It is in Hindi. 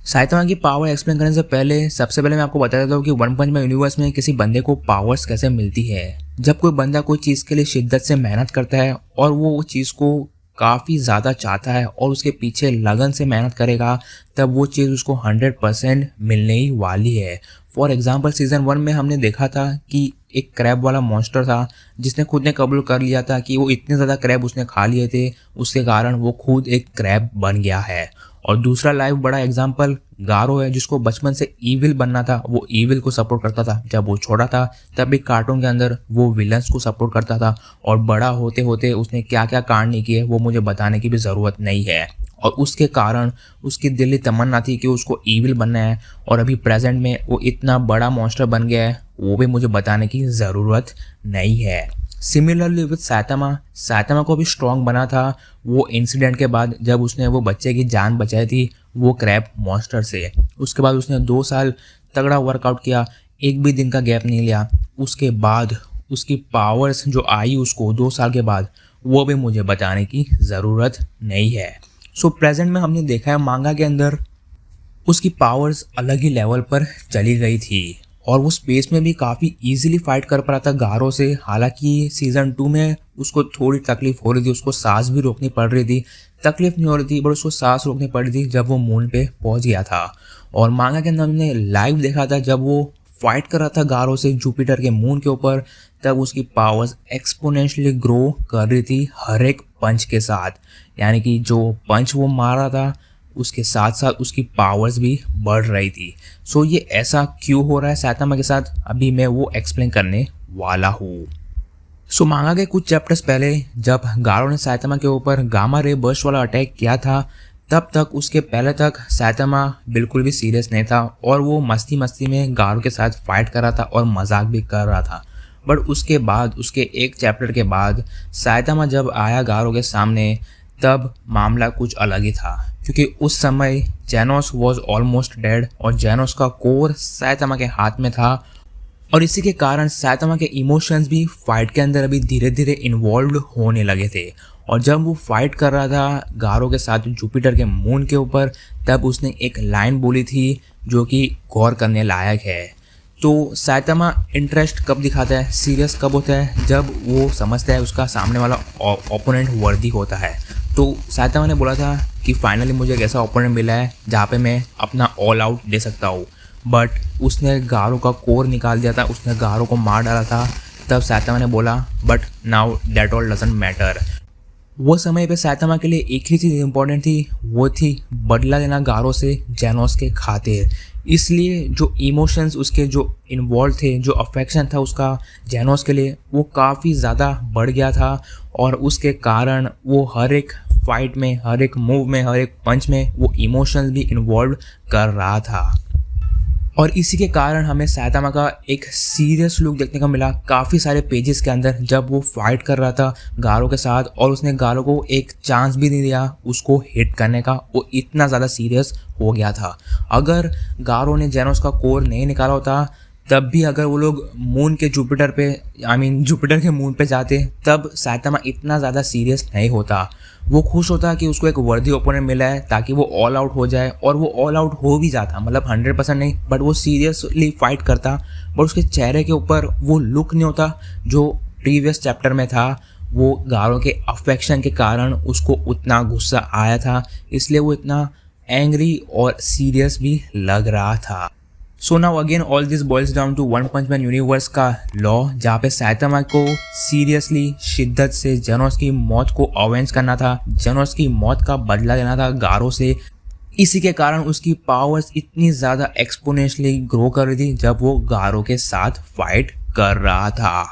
साइतामा की पावर एक्सप्लेन करने से पहले सबसे पहले मैं आपको बता देता हूँ कि वन पंच मैन यूनिवर्स में किसी बंदे को पावर्स कैसे मिलती है। जब कोई बंदा कोई चीज़ के लिए शिद्दत से मेहनत करता है और वो चीज़ को काफ़ी ज़्यादा चाहता है और उसके पीछे लगन से मेहनत करेगा, तब वो चीज़ उसको 100% मिलने ही वाली है। फॉर एग्जाम्पल सीज़न 1 में हमने देखा था कि एक क्रैब वाला मॉन्स्टर था जिसने खुद ने कबूल कर लिया था कि वो इतने ज़्यादा क्रैब उसने खा लिए थे, उसके कारण वो खुद एक क्रैब बन गया है। और दूसरा लाइव बड़ा एग्जाम्पल गारो है, जिसको बचपन से ईविल बनना था। वो ईविल को सपोर्ट करता था। जब वो छोटा था तब भी कार्टून के अंदर वो विलन्स को सपोर्ट करता था, और बड़ा होते होते उसने क्या क्या कांड नहीं किए वो मुझे बताने की भी ज़रूरत नहीं है। और उसके कारण उसकी दिली तमन्ना थी कि उसको ईविल बनना है, और अभी प्रेजेंट में वो इतना बड़ा मॉन्स्टर बन गया है, वो भी मुझे बताने की ज़रूरत नहीं है। सिमिलरली विद साइतामा को भी स्ट्रॉन्ग बना था वो इंसिडेंट के बाद, जब उसने वो बच्चे की जान बचाई थी वो क्रैब मॉन्स्टर से। उसके बाद उसने 2 साल तगड़ा वर्कआउट किया, एक भी दिन का गैप नहीं लिया। उसके बाद उसकी पावर्स जो आई उसको 2 साल के बाद, वो भी मुझे बताने की ज़रूरत नहीं है। सो प्रेजेंट में हमने देखा है मांगा के अंदर उसकी पावर्स अलग ही लेवल पर चली गई थी, और वो स्पेस में भी काफ़ी इजीली फाइट कर पा रहा था गारो से। हालांकि सीज़न 2 में उसको थोड़ी तकलीफ हो रही थी, उसको सांस भी रोकनी पड़ रही थी। तकलीफ नहीं हो रही थी बट उसको सांस रोकनी पड़ रही थी जब वो मून पे पहुंच गया था। और मांगा के अंदर हमने लाइव देखा था जब वो फाइट कर रहा था गारो से जुपिटर के मून के ऊपर, तब उसकी पावर्स एक्सपोनेंशियली ग्रो कर रही थी हर एक पंच के साथ। यानी कि जो पंच वो मार रहा था उसके साथ साथ उसकी पावर्स भी बढ़ रही थी। सो ये ऐसा क्यों हो रहा है साइतामा के साथ, अभी मैं वो एक्सप्लेन करने वाला हूँ। सो मांगा के कुछ चैप्टर्स पहले जब गारो ने साइतामा के ऊपर गामा रे बर्स्ट वाला अटैक किया था, तब तक उसके पहले तक साइतामा बिल्कुल भी सीरियस नहीं था, और वो मस्ती मस्ती में गारो के साथ फाइट कर रहा था और मजाक भी कर रहा था। बट उसके बाद उसके एक चैप्टर के बाद साइतामा जब आया गारो के सामने, तब मामला कुछ अलग ही था, क्योंकि उस समय जेनोस वॉज ऑलमोस्ट डेड और जेनोस का कोर साइतामा के हाथ में था। और इसी के कारण साइतामा के इमोशंस भी फाइट के अंदर अभी धीरे धीरे इन्वॉल्व होने लगे थे। और जब वो फाइट कर रहा था गारो के साथ जुपिटर के मून के ऊपर, तब उसने एक लाइन बोली थी जो कि गौर करने लायक है। तो साइतामा इंटरेस्ट कब दिखाता है, सीरियस कब होता है, जब वो समझता है उसका सामने वाला ओपोनेंट वर्दी होता है। तो साइतामा ने बोला था कि फाइनली मुझे एक ऐसा ओपोनेंट मिला है जहाँ पे मैं अपना ऑल आउट दे सकता हूँ। बट उसने गारो का कोर निकाल दिया था, उसने गारो को मार डाला था। तब साइतामा ने बोला but now that all doesn't matter. वो समय पे साइतामा के लिए एक ही चीज़ इंपॉर्टेंट थी, वो थी बदला लेना गारो से जेनोस के खातिर। इसलिए जो इमोशंस उसके जो इन्वॉल्व थे, जो अफेक्शन था उसका जेनोस के लिए, वो काफ़ी ज़्यादा बढ़ गया था। और उसके कारण वो हर एक फाइट में, हर एक मूव में, हर एक पंच में वो इमोशंस भी इन्वॉल्व कर रहा था। और इसी के कारण हमें साइतामा का एक सीरियस लुक देखने को मिला काफ़ी सारे पेजेस के अंदर, जब वो फाइट कर रहा था गारो के साथ और उसने गारो को एक चांस भी नहीं दिया उसको हिट करने का। वो इतना ज़्यादा सीरियस हो गया था। अगर गारो ने जेनोस का कोर नहीं निकाला होता, तब भी अगर वो लोग मून के जुपिटर पे, जुपिटर के मून पे जाते, तब साइतामा इतना ज़्यादा सीरियस नहीं होता। वो खुश होता कि उसको एक वर्दी ओपोनेंट मिला है ताकि वो ऑल आउट हो जाए, और वो ऑल आउट हो भी जाता, मतलब 100% नहीं, बट वो सीरियसली फाइट करता। बट उसके चेहरे के ऊपर वो लुक नहीं होता जो प्रीवियस चैप्टर में था। वो गारो के अफेक्शन के कारण उसको उतना गुस्सा आया था, इसलिए वो इतना एंग्री और सीरियस भी लग रहा था। So now again all this boils down to one punch man universe का लॉ, जहाँ पे साइतामा को सीरियसली शिद्दत से जेनोस की मौत को अवेंज करना था, जेनोस की मौत का बदला लेना था गारो से। इसी के कारण उसकी पावर्स इतनी ज़्यादा एक्सपोनेंशियली ग्रो कर रही थी जब वो गारो के साथ फाइट कर रहा था।